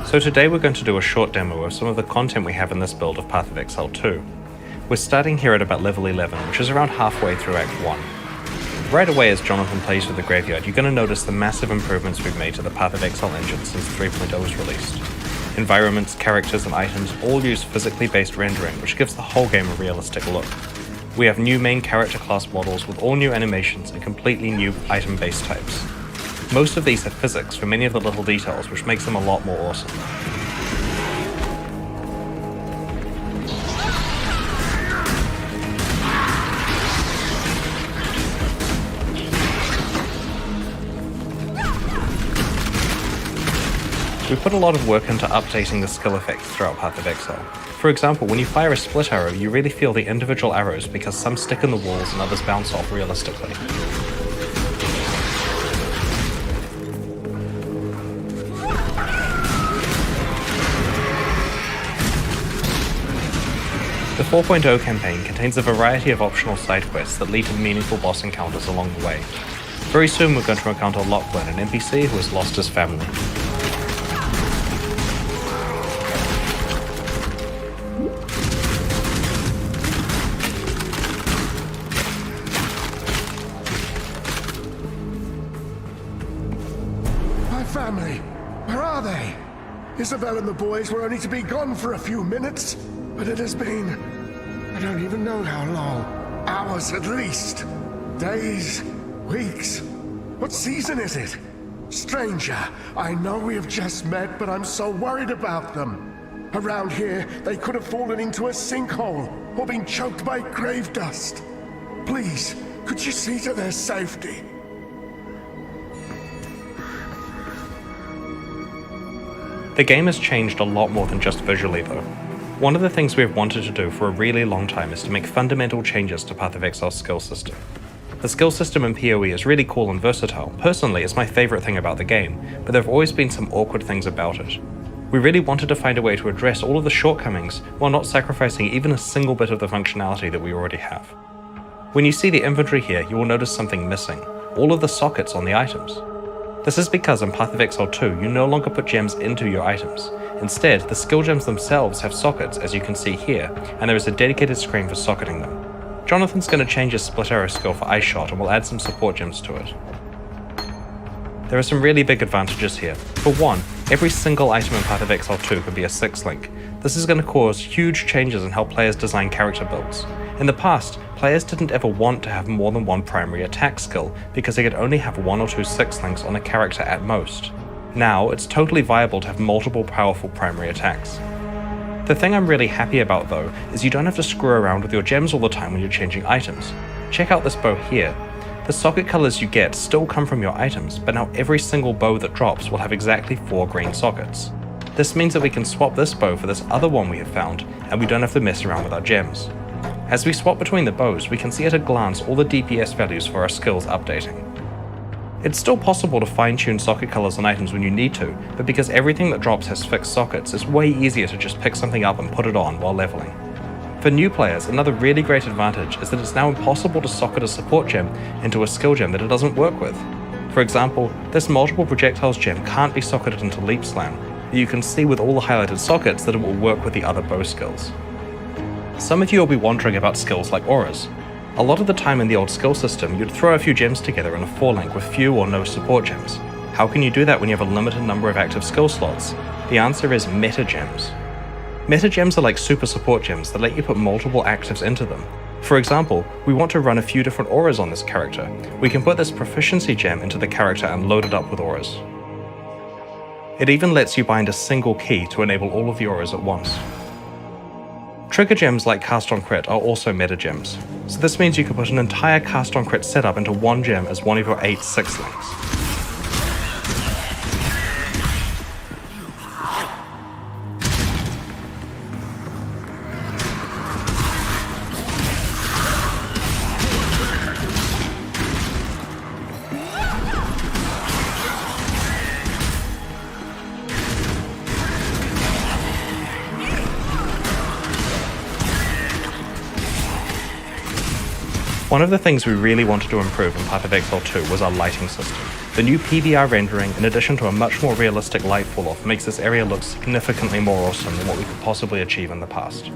So today we're going to do a short demo of some of the content we have in this build of Path of Exile 2. We're starting here at about level 11, which is around halfway through Act 1. Right away as Jonathan plays with the graveyard, you're going to notice the massive improvements we've made to the Path of Exile engine since 3.0 was released. Environments, characters, and items all use physically based rendering, which gives the whole game a realistic look. We have new main character class models with all new animations and completely new item base types. Most of these have physics for many of the little details, which makes them a lot more awesome. We put a lot of work into updating the skill effects throughout Path of Exile. For example, when you fire a split arrow, you really feel the individual arrows because some stick in the walls and others bounce off realistically. The 4.0 campaign contains a variety of optional side quests that lead to meaningful boss encounters along the way. Very soon we're going to encounter Lachlan, an NPC who has lost his family. My family, where are they? Isabel and the boys were only to be gone for a few minutes, but it has been, I don't even know how long, hours at least. Days, weeks. What season is it? Stranger, I know we have just met, but I'm so worried about them. Around here, they could have fallen into a sinkhole or been choked by grave dust. Please, could you see to their safety? The game has changed a lot more than just visually though. One of the things we have wanted to do for a really long time is to make fundamental changes to Path of Exile's skill system. The skill system in PoE is really cool and versatile. Personally, it's my favorite thing about the game, but there have always been some awkward things about it. We really wanted to find a way to address all of the shortcomings while not sacrificing even a single bit of the functionality that we already have. When you see the inventory here, you will notice something missing: all of the sockets on the items. This is because in Path of Exile 2, you no longer put gems into your items. Instead, the skill gems themselves have sockets, as you can see here, and there is a dedicated screen for socketing them. Jonathan's going to change his split arrow skill for Ice Shot and will add some support gems to it. There are some really big advantages here. For one, every single item in Path of Exile 2 can be a 6-link. This is going to cause huge changes in how players design character builds. In the past, players didn't ever want to have more than one primary attack skill because they could only have 1 or 2 6-links on a character at most. Now, it's totally viable to have multiple powerful primary attacks. The thing I'm really happy about though, is you don't have to screw around with your gems all the time when you're changing items. Check out this bow here. The socket colors you get still come from your items, but now every single bow that drops will have exactly 4 green sockets. This means that we can swap this bow for this other one we have found, and we don't have to mess around with our gems. As we swap between the bows, we can see at a glance all the DPS values for our skills updating. It's still possible to fine-tune socket colors on items when you need to, but because everything that drops has fixed sockets, it's way easier to just pick something up and put it on while leveling. For new players, another really great advantage is that it's now impossible to socket a support gem into a skill gem that it doesn't work with. For example, this multiple projectiles gem can't be socketed into Leap Slam, but you can see with all the highlighted sockets that it will work with the other bow skills. Some of you will be wondering about skills like auras. A lot of the time in the old skill system, you'd throw a few gems together in a 4-link with few or no support gems. How can you do that when you have a limited number of active skill slots? The answer is meta gems. Meta gems are like super support gems that let you put multiple actives into them. For example, we want to run a few different auras on this character. We can put this proficiency gem into the character and load it up with auras. It even lets you bind a single key to enable all of the auras at once. Trigger gems like Cast on Crit are also meta gems, so this means you can put an entire Cast on Crit setup into one gem as one of your 8 6-links. One of the things we really wanted to improve in Path of Exile 2 was our lighting system. The new PBR rendering, in addition to a much more realistic light fall-off, makes this area look significantly more awesome than what we could possibly achieve in the past.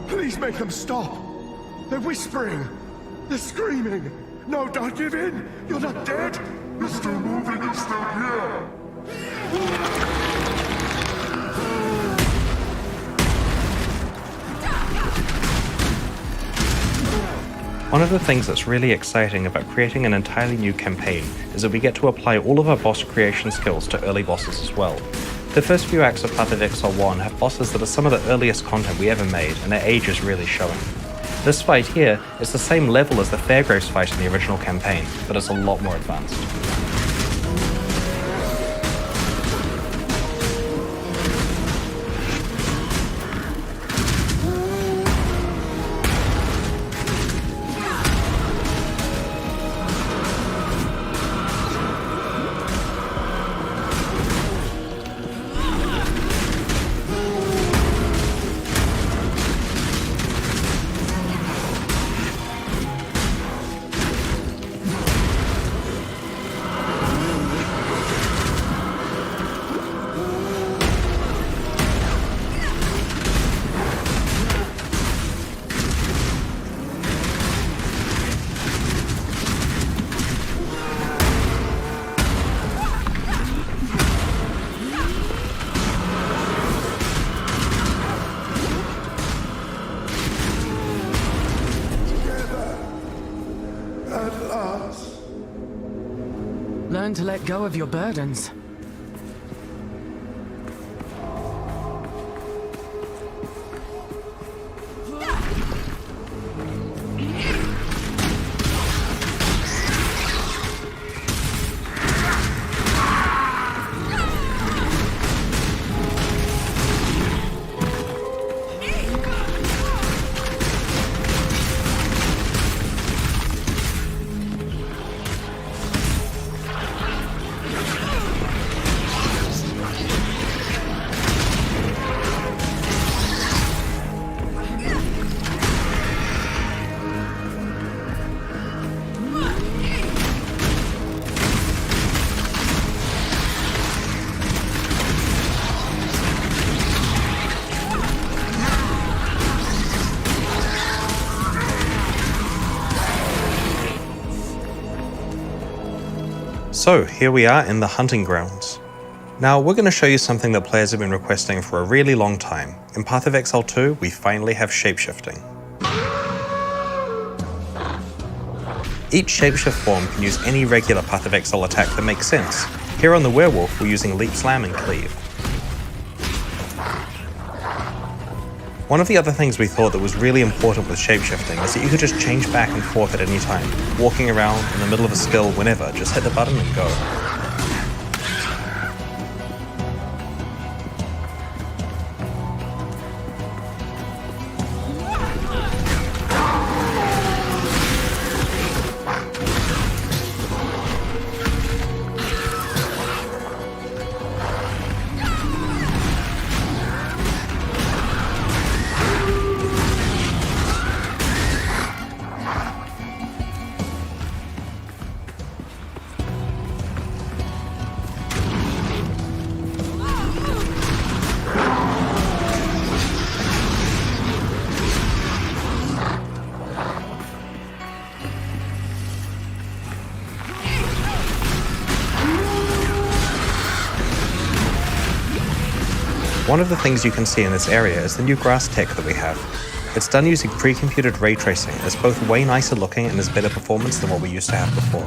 Please make them stop. They're whispering. They're screaming. No, don't give in. You're not dead. You're still moving. You're still here. One of the things that's really exciting about creating an entirely new campaign is that we get to apply all of our boss creation skills to early bosses as well. The first few acts of Path of Exile 1 have bosses that are some of the earliest content we ever made, and their age is really showing. This fight here is the same level as the Fairgraves fight in the original campaign, but it's a lot more advanced. Learn to let go of your burdens. So here we are in the hunting grounds. Now we're going to show you something that players have been requesting for a really long time. In Path of Exile 2, we finally have shapeshifting. Each shapeshift form can use any regular Path of Exile attack that makes sense. Here on the werewolf, we're using Leap Slam and Cleave. One of the other things we thought that was really important with shapeshifting is that you could just change back and forth at any time, walking around in the middle of a skill whenever, just hit the button and go. One of the things you can see in this area is the new grass tech that we have. It's done using pre-computed ray tracing. It's both way nicer looking and has better performance than what we used to have before.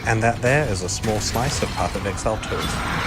And that there is a small slice of Path of Exile 2.